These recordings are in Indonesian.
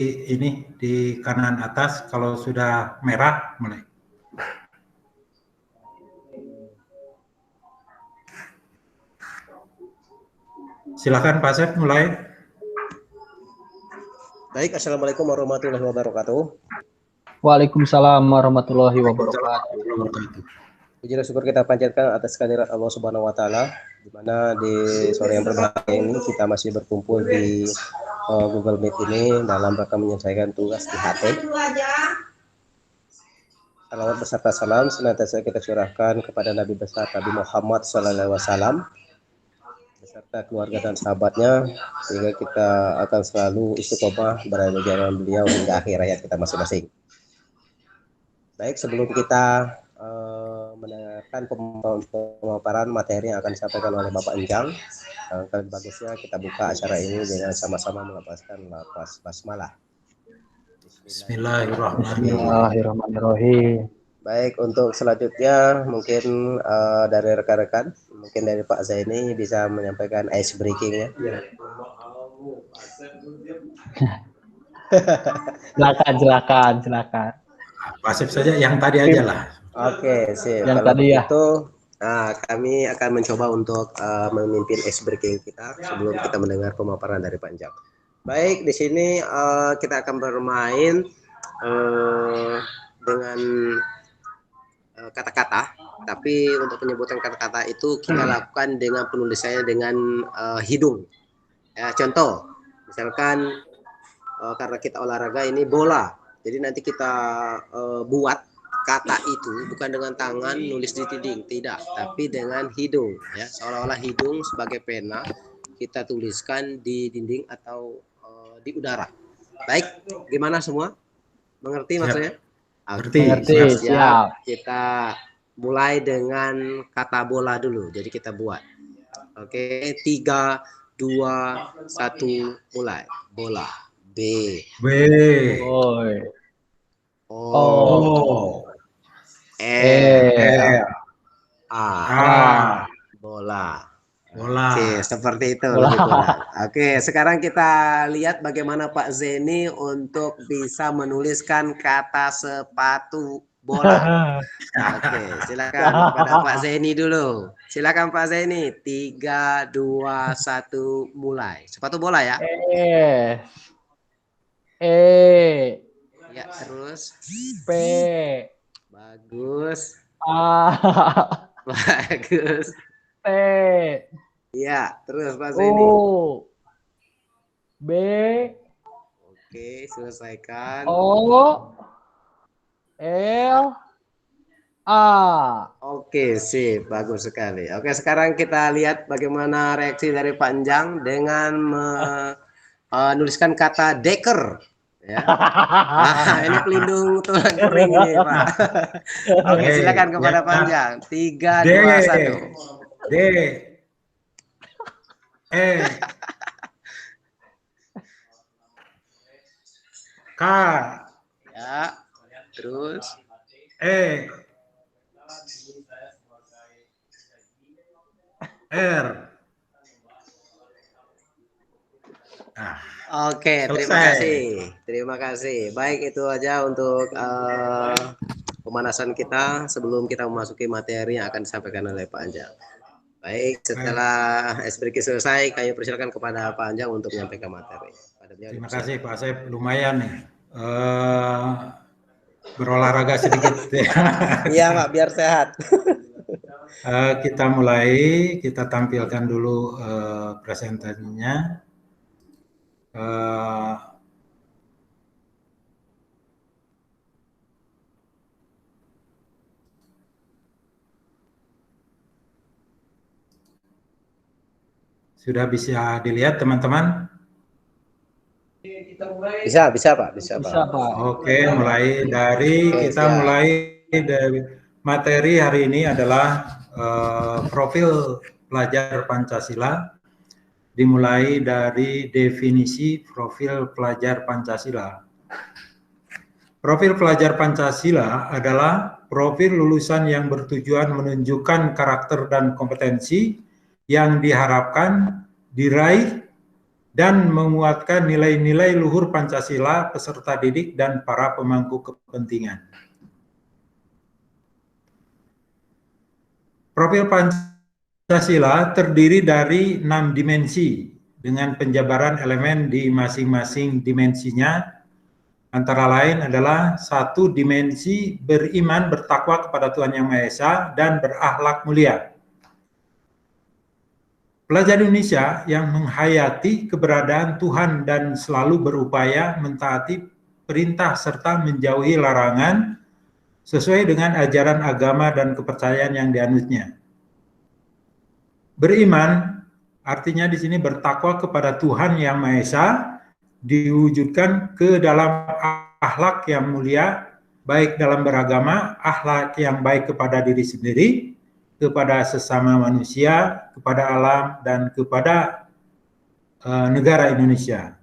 ini di kanan atas, kalau sudah merah mulai. Silakan Pak Asep mulai. Baik, Assalamualaikum warahmatullahi wabarakatuh. Waalaikumsalam warahmatullahi wabarakatuh. Puji dan syukur kita panjatkan atas kehadirat Allah Subhanahu wa taala, di mana di sore yang berbahagia ini kita masih berkumpul di Google Meet ini dalam rangka menyelesaikan tugas di HT. Salawat beserta salam senantiasa kita curahkan kepada Nabi besar Nabi Muhammad SAW beserta keluarga dan sahabatnya, sehingga kita akan selalu istiqomah berada di jalan beliau hingga akhir hayat kita masing-masing. Baik, sebelum kita mendengarkan pemaparan materi yang akan disampaikan oleh Bapak Enjang, bagusnya kita buka acara ini dengan sama-sama melafazkan lafaz basmalah. Bismillahirrahmanirrahim. Baik, untuk selanjutnya mungkin dari rekan-rekan, mungkin dari Pak Zaini bisa menyampaikan ice breaking-nya. Silakan. Pak Asep saja yang tadi aja lah. Oke, sip. Yang kalau tadi ya. begitu, kami akan mencoba untuk memimpin ice breaking kita sebelum kita mendengar pemaparan dari Pak Enjang. Baik, di sini kita akan bermain dengan kata-kata, tapi untuk penyebutan kata-kata itu kita lakukan dengan penulisannya dengan hidung. Ya, contoh, misalkan karena kita olahraga ini bola, jadi nanti kita buat kata itu bukan dengan tangan nulis di dinding, tidak, tapi dengan hidung, ya, seolah-olah hidung sebagai pena kita tuliskan di dinding atau di udara. Baik, gimana semua? Mengerti maksudnya? Mengerti. Siap. Kita mulai dengan kata bola dulu. Jadi kita buat. Oke, 3, 2, 1, mulai. Bola. B. Boy. O. L. A. Bola. Oke, seperti itu lebih kurang. Oke, sekarang kita lihat bagaimana Pak Zeni untuk bisa menuliskan kata sepatu bola. Oke, silakan pada Pak Zeni dulu. Silakan Pak Zeni. 3, 2, 1, mulai. Sepatu bola ya. Ya, terus. P. Bagus. A. Bagus. T. Ya, terus Pak Zeni. U. B. Oke, selesaikan. O. L. A. Oke, sip, bagus sekali. Oke, sekarang kita lihat bagaimana reaksi dari Pak Enjang dengan menuliskan kata deker. Ya. Ini pelindung tulang kering ini, Pak. Oke, silakan kepada Pak Enjang. 3, 2, 1. D. E. K. Ya, terus. E. R. Oke, terima kasih. Baik, itu aja untuk pemanasan kita sebelum kita memasuki materi yang akan disampaikan oleh Pak Anjang. Baik, setelah SBK selesai, kami persilakan kepada Pak Anjang untuk menyampaikan materi. Terima kasih Pak Asep, lumayan nih. Berolahraga sedikit. Iya Pak, biar sehat. Kita mulai, kita tampilkan dulu presentasinya. Sudah bisa dilihat teman-teman? Bisa Pak, bisa Pak. Oke, mulai dari dari materi hari ini adalah profil pelajar Pancasila, dimulai dari definisi profil pelajar Pancasila. Profil pelajar Pancasila adalah profil lulusan yang bertujuan menunjukkan karakter dan kompetensi yang diharapkan diraih dan menguatkan nilai-nilai luhur Pancasila, peserta didik, dan para pemangku kepentingan. Profil Pancasila terdiri dari 6 dimensi dengan penjabaran elemen di masing-masing dimensinya, antara lain adalah 1 dimensi beriman bertakwa kepada Tuhan Yang Maha Esa dan berakhlak mulia. Pelajar Indonesia yang menghayati keberadaan Tuhan dan selalu berupaya mentaati perintah serta menjauhi larangan sesuai dengan ajaran agama dan kepercayaan yang dianutnya. Beriman artinya di sini bertakwa kepada Tuhan Yang Maha Esa, diwujudkan ke dalam akhlak yang mulia, baik dalam beragama, akhlak yang baik kepada diri sendiri, kepada sesama manusia, kepada alam, dan kepada negara Indonesia.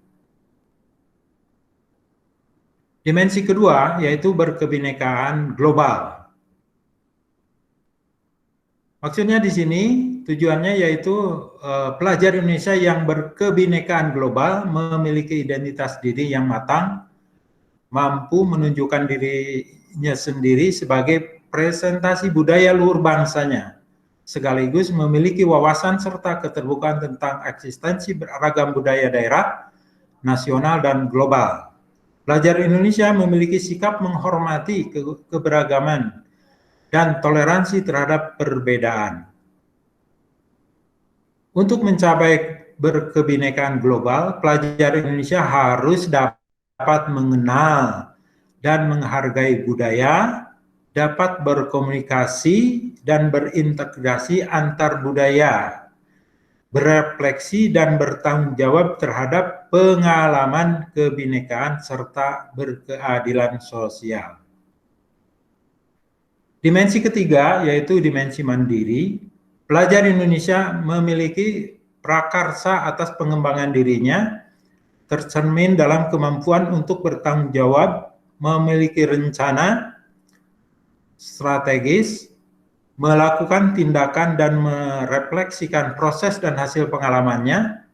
Dimensi kedua yaitu berkebinekaan global. Maksudnya di sini tujuannya yaitu pelajar Indonesia yang berkebinekaan global memiliki identitas diri yang matang, mampu menunjukkan dirinya sendiri sebagai presentasi budaya luhur bangsanya, sekaligus memiliki wawasan serta keterbukaan tentang eksistensi beragam budaya daerah, nasional, dan global. Pelajar Indonesia memiliki sikap menghormati keberagaman dan toleransi terhadap perbedaan. Untuk mencapai berkebinekaan global, pelajar Indonesia harus dapat mengenal dan menghargai budaya, dapat berkomunikasi dan berintegrasi antar budaya, berefleksi dan bertanggung jawab terhadap pengalaman kebinekaan serta berkeadilan sosial. Dimensi ketiga yaitu dimensi mandiri. Pelajar Indonesia memiliki prakarsa atas pengembangan dirinya, tercermin dalam kemampuan untuk bertanggung jawab, memiliki rencana strategis, melakukan tindakan dan merefleksikan proses dan hasil pengalamannya.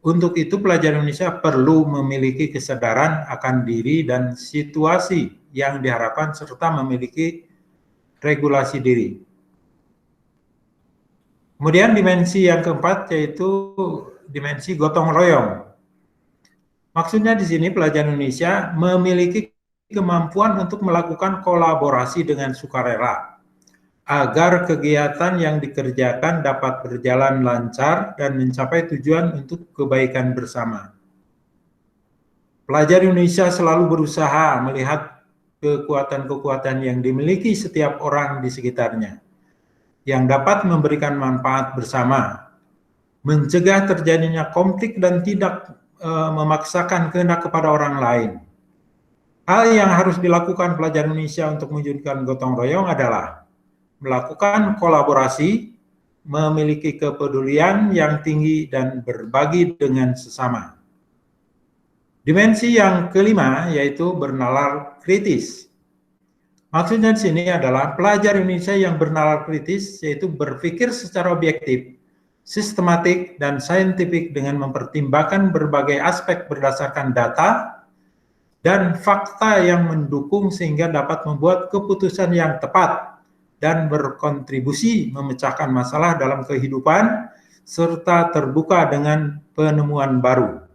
Untuk itu pelajar Indonesia perlu memiliki kesadaran akan diri dan situasi yang diharapkan serta memiliki regulasi diri. Kemudian dimensi yang keempat yaitu dimensi gotong royong. Maksudnya di sini pelajar Indonesia memiliki kemampuan untuk melakukan kolaborasi dengan sukarela agar kegiatan yang dikerjakan dapat berjalan lancar dan mencapai tujuan untuk kebaikan bersama. Pelajar Indonesia selalu berusaha melihat kekuatan-kekuatan yang dimiliki setiap orang di sekitarnya yang dapat memberikan manfaat bersama, mencegah terjadinya konflik dan tidak memaksakan kehendak kepada orang lain. Hal yang harus dilakukan pelajar Indonesia untuk mewujudkan gotong royong adalah melakukan kolaborasi, memiliki kepedulian yang tinggi, dan berbagi dengan sesama. Dimensi yang kelima yaitu bernalar kritis. Maksudnya di sini adalah pelajar Indonesia yang bernalar kritis yaitu berpikir secara objektif, sistematik, dan saintifik dengan mempertimbangkan berbagai aspek berdasarkan data dan fakta yang mendukung sehingga dapat membuat keputusan yang tepat dan berkontribusi memecahkan masalah dalam kehidupan serta terbuka dengan penemuan baru.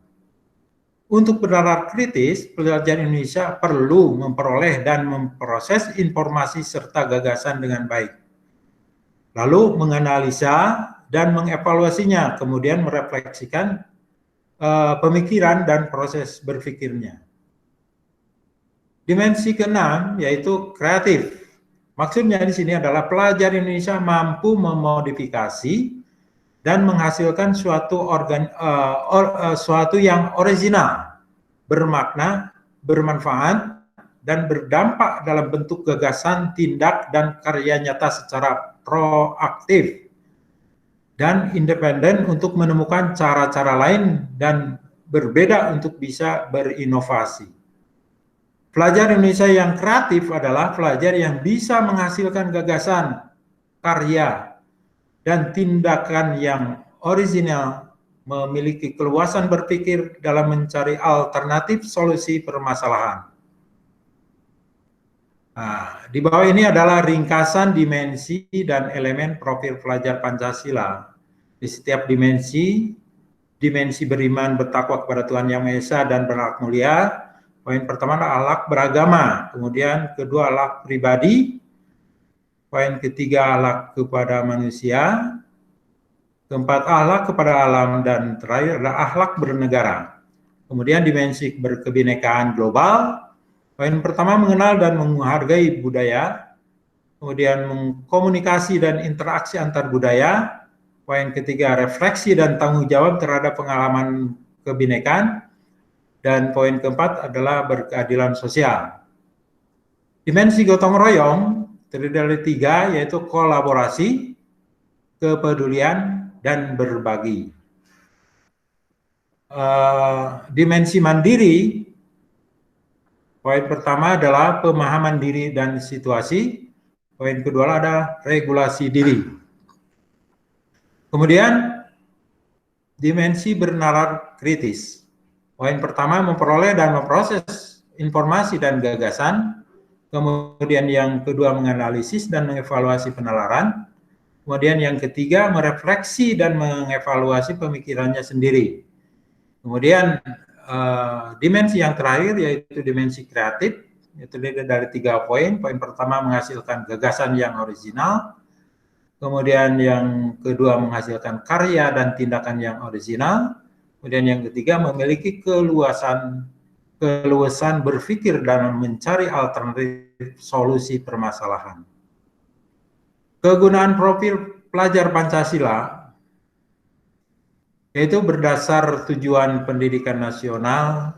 Untuk bernalar kritis, pelajar Indonesia perlu memperoleh dan memproses informasi serta gagasan dengan baik, lalu menganalisa dan mengevaluasinya, kemudian merefleksikan pemikiran dan proses berpikirnya. Dimensi keenam yaitu kreatif. Maksudnya di sini adalah pelajar Indonesia mampu memodifikasi dan menghasilkan suatu yang original, bermakna, bermanfaat, dan berdampak dalam bentuk gagasan, tindak, dan karya nyata secara proaktif dan independen untuk menemukan cara-cara lain dan berbeda untuk bisa berinovasi. Pelajar Indonesia yang kreatif adalah pelajar yang bisa menghasilkan gagasan, karya, dan tindakan yang original memiliki keluasan berpikir dalam mencari alternatif solusi permasalahan. Nah, di bawah ini adalah ringkasan dimensi dan elemen profil pelajar Pancasila. Di setiap dimensi beriman, bertakwa kepada Tuhan Yang Maha Esa dan berakhlak mulia. Poin pertama adalah akhlak beragama, kemudian kedua akhlak pribadi, poin ketiga akhlak kepada manusia, keempat akhlak kepada alam, dan terakhir adalah akhlak bernegara. Kemudian dimensi berkebinekaan global. Poin pertama mengenal dan menghargai budaya, kemudian mengkomunikasi dan interaksi antar budaya. Poin ketiga refleksi dan tanggung jawab terhadap pengalaman kebinekaan, dan poin keempat adalah berkeadilan sosial. Dimensi gotong royong terdiri dari 3, yaitu kolaborasi, kepedulian, dan berbagi. Dimensi mandiri, poin pertama adalah pemahaman diri dan situasi, poin kedua adalah regulasi diri. Kemudian dimensi bernalar kritis, poin pertama memperoleh dan memproses informasi dan gagasan, kemudian yang kedua menganalisis dan mengevaluasi penalaran, kemudian yang ketiga merefleksi dan mengevaluasi pemikirannya sendiri. Kemudian dimensi yang terakhir yaitu dimensi kreatif, itu dari 3 poin. Poin pertama menghasilkan gagasan yang orisinal, kemudian yang kedua menghasilkan karya dan tindakan yang orisinal, kemudian yang ketiga memiliki keluasan berpikir dalam mencari alternatif solusi permasalahan. Kegunaan profil pelajar Pancasila yaitu berdasar tujuan pendidikan nasional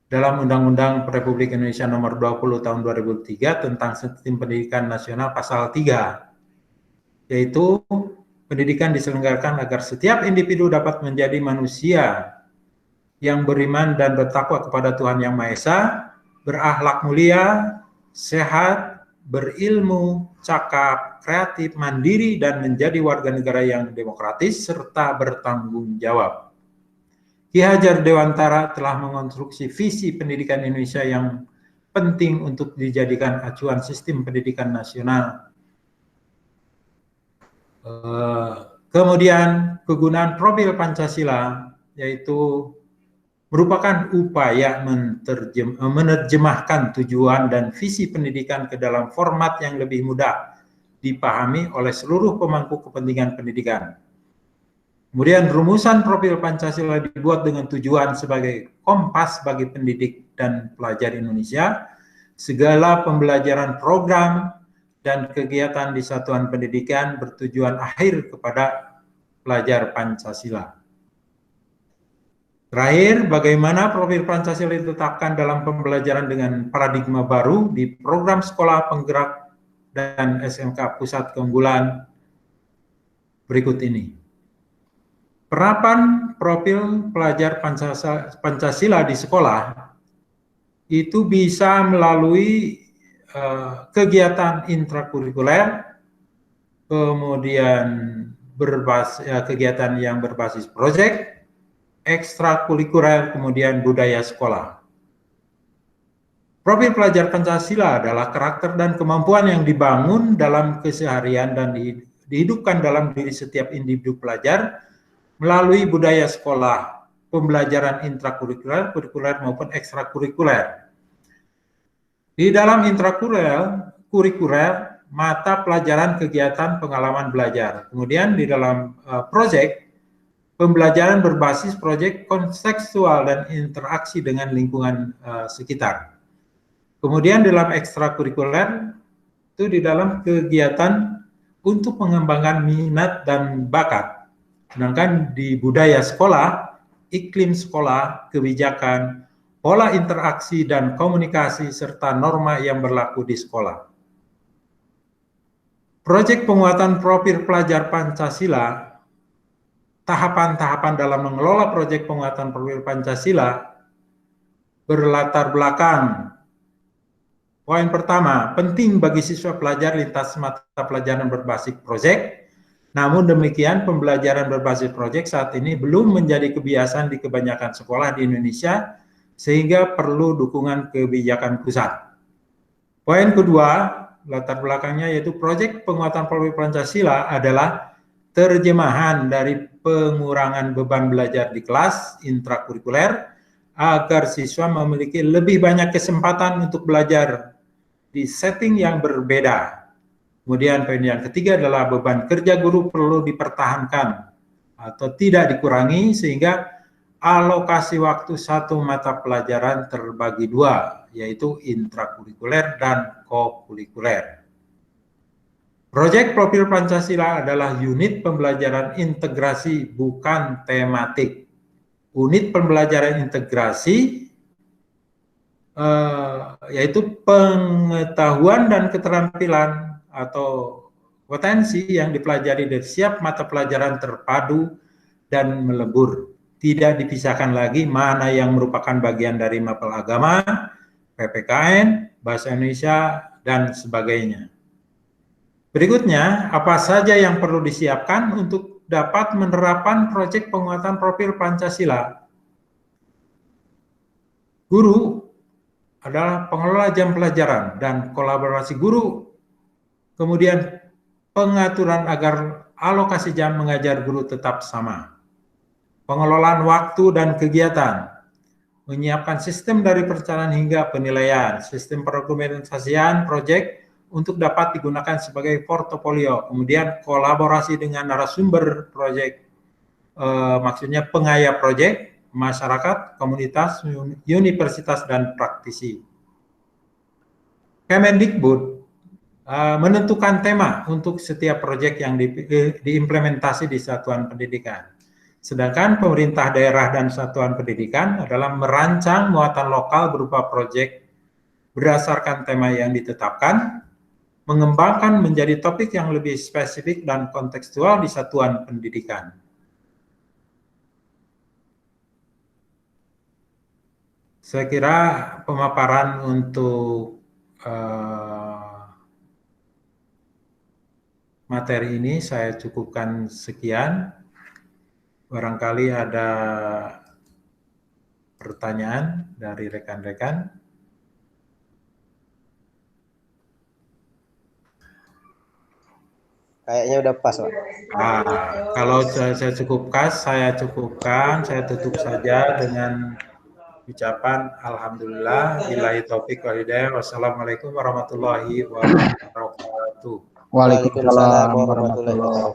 dalam Undang-Undang Republik Indonesia Nomor 20 Tahun 2003 tentang Sistem Pendidikan Nasional Pasal 3, yaitu pendidikan diselenggarakan agar setiap individu dapat menjadi manusia yang beriman dan bertakwa kepada Tuhan Yang Maha Esa, berakhlak mulia, sehat, berilmu, cakap, kreatif, mandiri, dan menjadi warga negara yang demokratis serta bertanggung jawab. Ki Hajar Dewantara telah mengonstruksi visi pendidikan Indonesia yang penting untuk dijadikan acuan sistem pendidikan nasional. Kemudian kegunaan profil Pancasila yaitu merupakan upaya menerjemahkan tujuan dan visi pendidikan ke dalam format yang lebih mudah dipahami oleh seluruh pemangku kepentingan pendidikan. Kemudian rumusan profil Pancasila dibuat dengan tujuan sebagai kompas bagi pendidik dan pelajar Indonesia. Segala pembelajaran program dan kegiatan di satuan pendidikan bertujuan akhir kepada pelajar Pancasila. Terakhir, bagaimana profil Pancasila ditetapkan dalam pembelajaran dengan paradigma baru di program sekolah penggerak dan SMK Pusat Keunggulan berikut ini. Penerapan profil pelajar Pancasila di sekolah itu bisa melalui kegiatan intrakurikuler, kemudian kegiatan yang berbasis proyek, ekstrakurikuler, kemudian budaya sekolah. Profil pelajar Pancasila adalah karakter dan kemampuan yang dibangun dalam keseharian dan dihidupkan dalam diri setiap individu pelajar melalui budaya sekolah, pembelajaran intrakurikuler, kurikuler maupun ekstrakurikuler. Di dalam intrakurikuler, mata pelajaran kegiatan pengalaman belajar. Kemudian di dalam proyek, pembelajaran berbasis proyek kontekstual dan interaksi dengan lingkungan sekitar. Kemudian dalam ekstrakurikuler, itu di dalam kegiatan untuk mengembangkan minat dan bakat. Sedangkan di budaya sekolah, iklim sekolah, kebijakan, pola interaksi dan komunikasi, serta norma yang berlaku di sekolah. Proyek penguatan profil pelajar Pancasila, tahapan-tahapan dalam mengelola proyek penguatan profil Pancasila berlatar belakang. Poin pertama, penting bagi siswa pelajar lintas mata pelajaran berbasis proyek. Namun demikian, pembelajaran berbasis proyek saat ini belum menjadi kebiasaan di kebanyakan sekolah di Indonesia, sehingga perlu dukungan kebijakan pusat. Poin kedua, latar belakangnya yaitu proyek penguatan profil Pancasila adalah terjemahan dari pengurangan beban belajar di kelas intrakurikuler agar siswa memiliki lebih banyak kesempatan untuk belajar di setting yang berbeda. Kemudian poin yang ketiga adalah beban kerja guru perlu dipertahankan atau tidak dikurangi sehingga alokasi waktu satu mata pelajaran terbagi dua, yaitu intrakurikuler dan kokurikuler. Proyek Profil Pancasila adalah unit pembelajaran integrasi bukan tematik. Unit pembelajaran integrasi yaitu pengetahuan dan keterampilan atau potensi yang dipelajari dari setiap mata pelajaran terpadu dan melebur. Tidak dipisahkan lagi mana yang merupakan bagian dari mapel agama, PPKN, bahasa Indonesia, dan sebagainya. Berikutnya, apa saja yang perlu disiapkan untuk dapat menerapkan proyek penguatan profil Pancasila? Guru adalah pengelola jam pelajaran dan kolaborasi guru. Kemudian pengaturan agar alokasi jam mengajar guru tetap sama. Pengelolaan waktu dan kegiatan. Menyiapkan sistem dari perencanaan hingga penilaian. Sistem perdokumentasian proyek untuk dapat digunakan sebagai portofolio. Kemudian kolaborasi dengan narasumber proyek. Maksudnya pengayap proyek, masyarakat, komunitas, universitas, dan praktisi. Kemendikbud menentukan tema untuk setiap proyek yang diimplementasi di satuan pendidikan. Sedangkan pemerintah daerah dan satuan pendidikan adalah merancang muatan lokal berupa proyek berdasarkan tema yang ditetapkan, mengembangkan menjadi topik yang lebih spesifik dan kontekstual di satuan pendidikan. Saya kira pemaparan untuk materi ini saya cukupkan sekian. Barangkali ada pertanyaan dari rekan-rekan. Kayaknya udah pas, Pak. Kalau saya cukupkan, saya tutup saja dengan ucapan alhamdulillah, billahi taufik wal hidayah, wassalamualaikum warahmatullahi wabarakatuh. Waalaikumsalam warahmatullahi wabarakatuh.